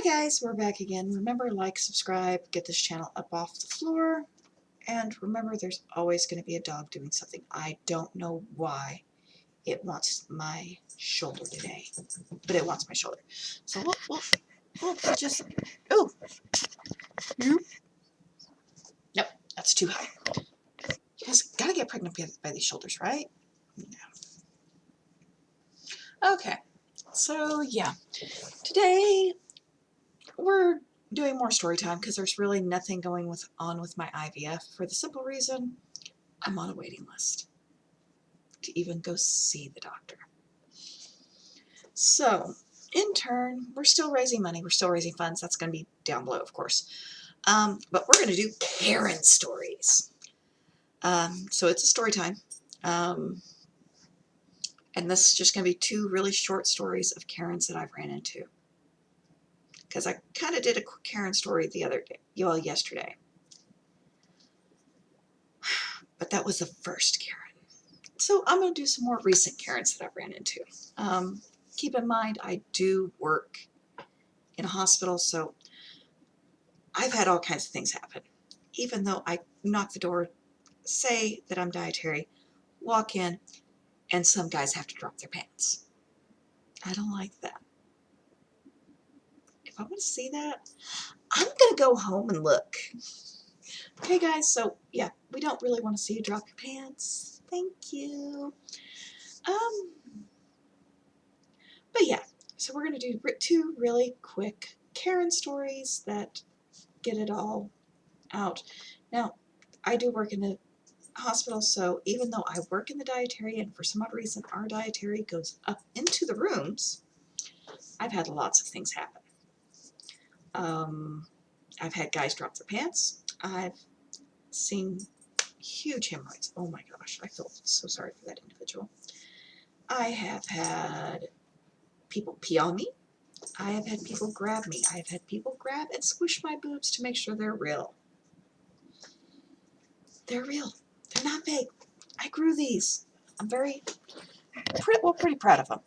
Hi guys, we're back again. Remember, like, subscribe, get this channel up off the floor, and remember there's always going to be a dog doing something. I don't know why it wants my shoulder today, but it wants my shoulder. So we'll just, oh, nope, that's too high. You guys gotta get pregnant by these shoulders, right? No. Okay, so yeah, today we're doing more story time because there's really nothing going on with my IVF for the simple reason I'm on a waiting list to even go see the doctor. So, in turn, we're still raising money. We're still raising funds. That's going to be down below, of course. But we're going to do Karen stories. So it's a story time. And this is just going to be two really short stories of Karens that I've ran into. Because I kind of did a Karen story the other day, yesterday. But that was the first Karen. So I'm going to do some more recent Karens that I've ran into. Keep in mind, I do work in a hospital, so I've had all kinds of things happen. Even though I knock the door, say that I'm dietary, walk in, and some guys have to drop their pants. I don't like that. If I want to see that, I'm going to go home and look. Okay, guys, so yeah, we don't really want to see you drop your pants. Thank you. But yeah, so we're going to do two really quick Karen stories that get it all out. Now, I do work in a hospital, so even though I work in the dietary and for some odd reason our dietary goes up into the rooms, I've had lots of things happen. I've had guys drop their pants. I've seen huge hemorrhoids. Oh my gosh, I feel so sorry for that individual. I have had people pee on me. I have had people grab me. I have had people grab and squish my boobs to make sure they're real. They're real. They're not fake. I grew these. I'm pretty proud of them.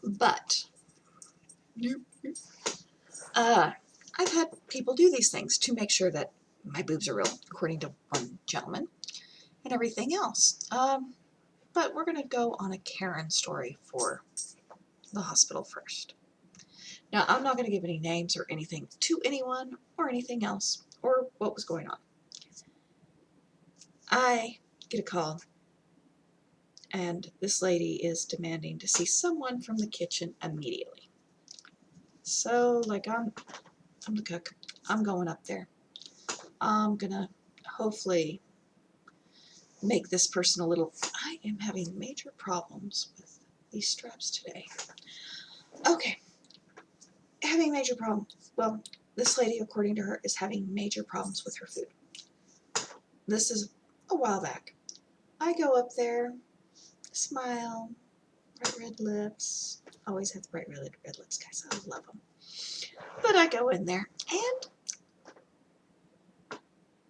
But I've had people do these things to make sure that my boobs are real, according to one gentleman, and everything else. But we're going to go on a Karen story for the hospital first. Now, I'm not going to give any names or anything to anyone or anything else or what was going on. I get a call, and this lady is demanding to see someone from the kitchen immediately. So, like, I'm the cook. I'm going up there. I'm going to hopefully make this person a little... I am having major problems with these straps today. Okay. Having major problems. Well, this lady, according to her, is having major problems with her food. This is a while back. I go up there, smile, bright red lips. Always have the bright red lips, guys. I love them. But I go in there, and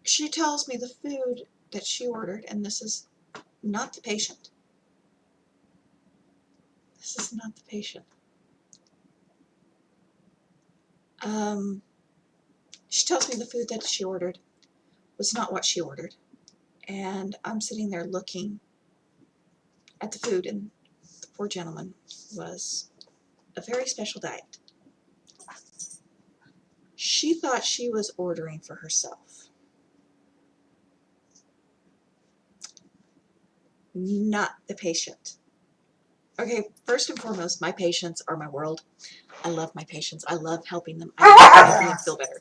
she tells me the food that she ordered, and this is not the patient. This is not the patient. She tells me the food that she ordered was not what she ordered. And I'm sitting there looking at the food, and the poor gentleman was a very special diet. She thought she was ordering for herself. Not the patient. Okay, first and foremost, my patients are my world. I love my patients. I love helping them. I love helping them feel better.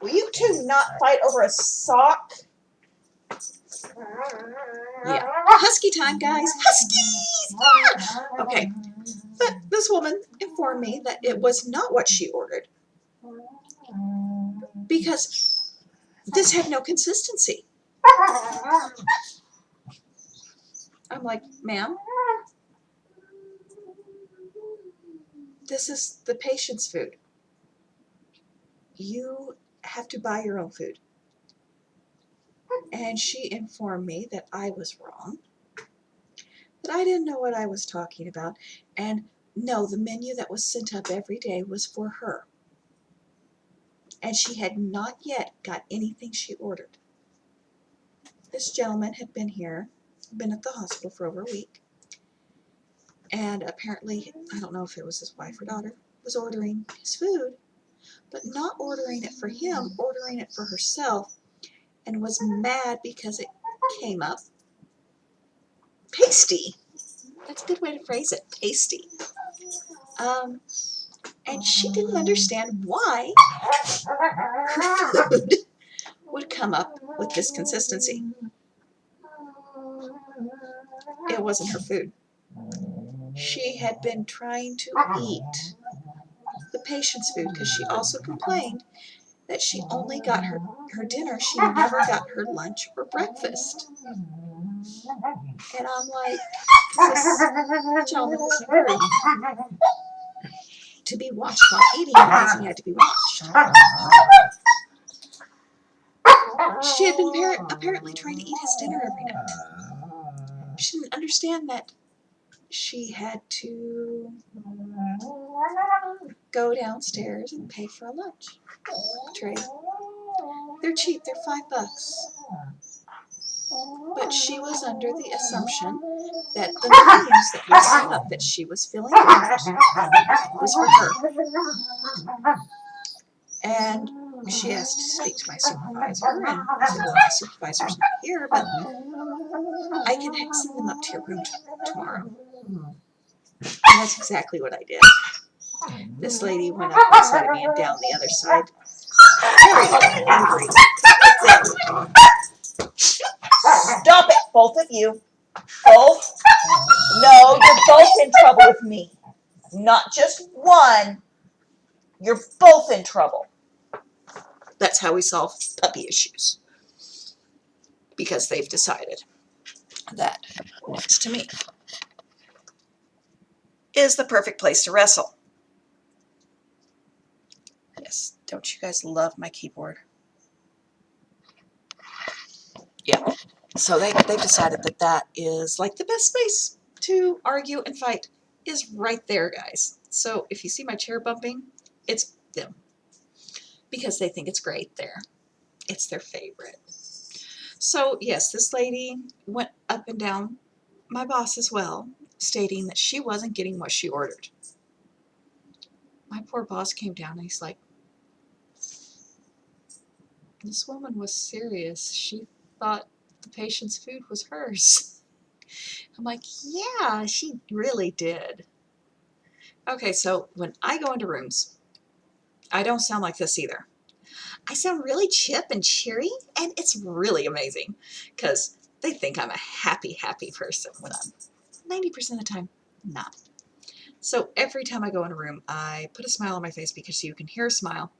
Will you two not fight over a sock? Yeah. Husky time, guys. Huskies! Okay. But this woman informed me that it was not what she ordered because this had no consistency. I'm like, ma'am, this is the patient's food. You have to buy your own food. And she informed me that I was wrong, that I didn't know what I was talking about, and No, the menu that was sent up every day was for her. And she had not yet got anything she ordered. This gentleman had been here, been at the hospital for over a week, and apparently, I don't know if it was his wife or daughter, was ordering his food, but not ordering it for him, ordering it for herself, and was mad because it came up pasty. That's a good way to phrase it, pasty. And she didn't understand why her food would come up with this consistency. It wasn't her food. She had been trying to eat the patient's food because she also complained that she only got her dinner. She never got her lunch or breakfast. And I'm like, this gentleman was rude. To be watched while eating because he had to be watched. She had been apparently trying to eat his dinner every night. She didn't understand that she had to go downstairs and pay for a lunch tray. They're cheap, they're $5. But she was under the assumption that the menus that were set up that she was filling out was for her. And she asked to speak to my supervisor, and I said, well, my supervisor's not here, but I can send them up to your room tomorrow. And that's exactly what I did. This lady went up one side of me and down the other side, very angry. Stop it, both of you. Both. No, you're both in trouble with me. Not just one. You're both in trouble. That's how we solve puppy issues. Because they've decided that next to me is the perfect place to wrestle. Yes, don't you guys love my keyboard? Yeah, so they've decided that that is like the best space to argue and fight is right there, guys. So if you see my chair bumping, it's them. Because they think it's great there. It's their favorite. So yes, this lady went up and down my boss as well, stating that she wasn't getting what she ordered. My poor boss came down and he's like, this woman was serious. She thought the patient's food was hers. I'm like, yeah, she really did. Okay, so when I go into rooms, I don't sound like this either. I sound really chip and cheery, and it's really amazing because they think I'm a happy, happy person when I'm 90% of the time not. So every time I go in a room, I put a smile on my face because you can hear a smile.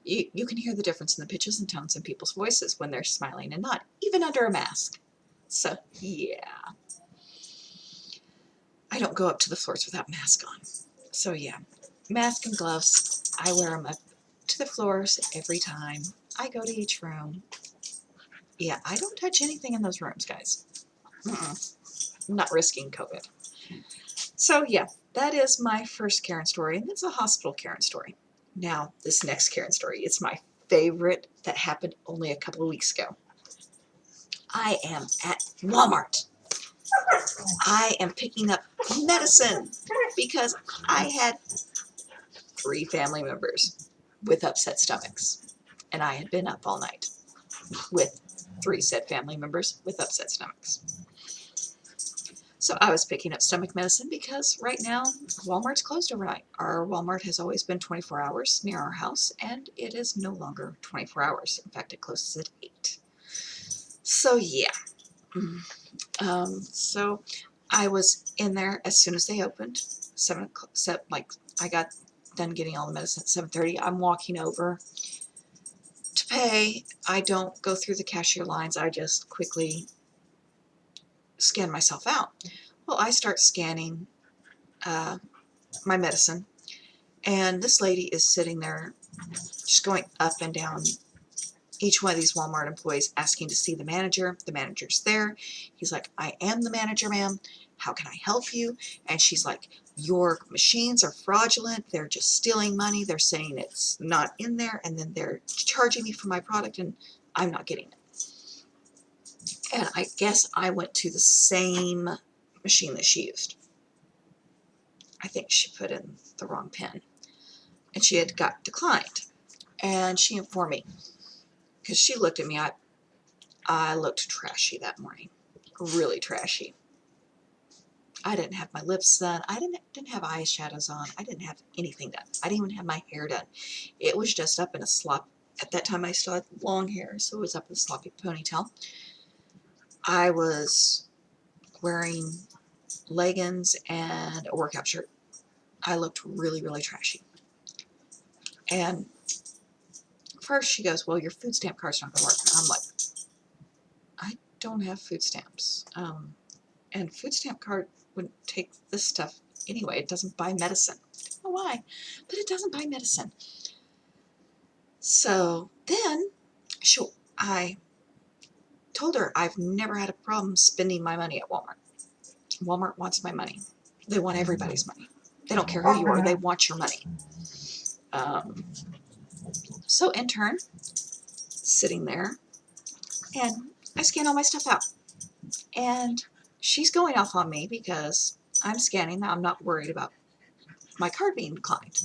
You can hear the difference in the pitches and tones in people's voices when they're smiling and not, even under a mask. So, yeah. I don't go up to the floors without mask on. So, yeah. Mask and gloves, I wear them up to the floors every time I go to each room. Yeah, I don't touch anything in those rooms, guys. I'm not risking COVID. So, yeah, that is my first Karen story, and it's a hospital Karen story. Now, this next Karen story, it's my favorite that happened only a couple of weeks ago. I am at Walmart. I am picking up medicine because I had 3 family members with upset stomachs, and I had been up all night with 3 said family members with upset stomachs. So I was picking up stomach medicine because right now Walmart's closed overnight. Our Walmart has always been 24 hours near our house, and it is no longer 24 hours. In fact, it closes at 8. So yeah. So I was in there as soon as they opened. 7 o'clock, like I got done getting all the medicine at 7:30. I'm walking over to pay. I don't go through the cashier lines. I just quickly scan myself out. Well, I start scanning my medicine, and this lady is sitting there just going up and down each one of these Walmart employees asking to see the manager. The manager's there. He's like, I am the manager, ma'am. how can I help you? And she's like, your machines are fraudulent. They're just stealing money. They're saying it's not in there, and then they're charging me for my product, and I'm not getting it. And I guess I went to the same machine that she used. I think she put in the wrong pin, and she had got declined. And she informed me, because she looked at me. I looked trashy that morning, really trashy. I didn't have my lips done. I didn't have eyeshadows on. I didn't have anything done. I didn't even have my hair done. It was just up in a slop. At that time, I still had long hair, so it was up in a sloppy ponytail. I was wearing leggings and a workout shirt. I looked really, really trashy. And first she goes, well, your food stamp card's not going to work. And I'm like, I don't have food stamps. And food stamp card wouldn't take this stuff anyway. It doesn't buy medicine. I don't know why, but it doesn't buy medicine. So then I told her I've never had a problem spending my money at Walmart. Walmart wants my money. They want everybody's money. They don't care who you are. They want your money. So intern, sitting there, and I scan all my stuff out. And she's going off on me because I'm scanning. I'm not worried about my card being declined.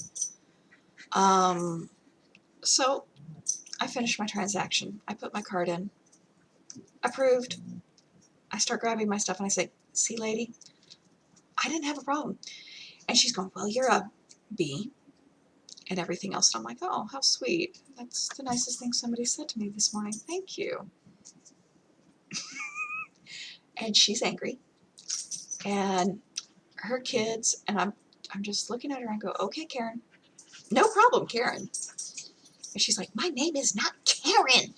So I finished my transaction. I put my card in. Approved. I start grabbing my stuff and I say, see, lady, I didn't have a problem. And she's going, well, you're a B and everything else. And I'm like, oh, how sweet. That's the nicest thing somebody said to me this morning. Thank you. And she's angry. And her kids, and I'm just looking at her and go, okay, Karen. No problem, Karen. And she's like, my name is not Karen.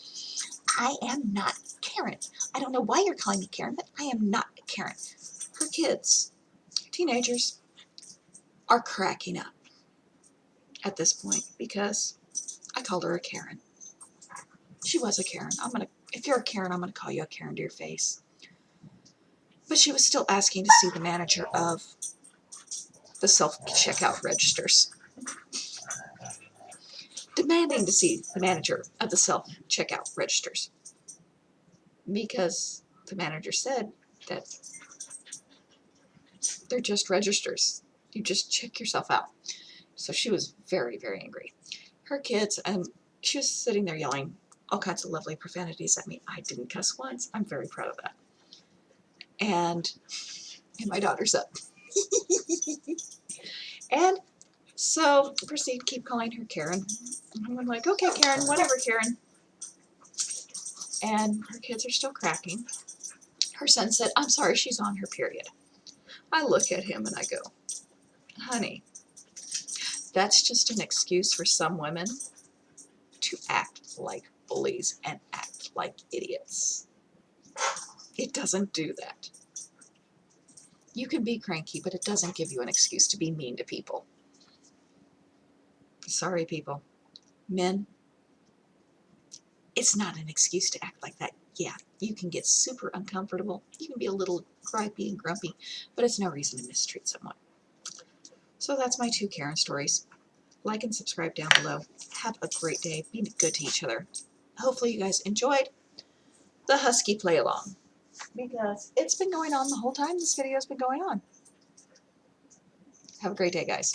I am not Karen. I don't know why you're calling me Karen, but I am not Karen. Her kids, teenagers, are cracking up at this point because I called her a Karen. She was a Karen. If you're a Karen, I'm gonna call you a Karen to your face. But she was still asking to see the manager of the self-checkout registers. Demanding to see the manager of the self-checkout registers. Because the manager said that they're just registers. You just check yourself out. So she was very, very angry. Her kids, and she was sitting there yelling all kinds of lovely profanities at me. I didn't cuss once. I'm very proud of that. And my daughter's up. And so proceed to keep calling her Karen. And I'm like, okay, Karen, whatever, Karen. And her kids are still cracking. Her son said, I'm sorry, she's on her period. I look at him and I go, honey, that's just an excuse for some women to act like bullies and act like idiots. It doesn't do that. You can be cranky, but it doesn't give you an excuse to be mean to people. Sorry, people. Men, it's not an excuse to act like that. Yeah, you can get super uncomfortable. You can be a little gripey and grumpy, but it's no reason to mistreat someone. So that's my 2 Karen stories. Like and subscribe down below. Have a great day. Be good to each other. Hopefully you guys enjoyed the Husky play along, because it's been going on the whole time this video's been going on. Have a great day, guys.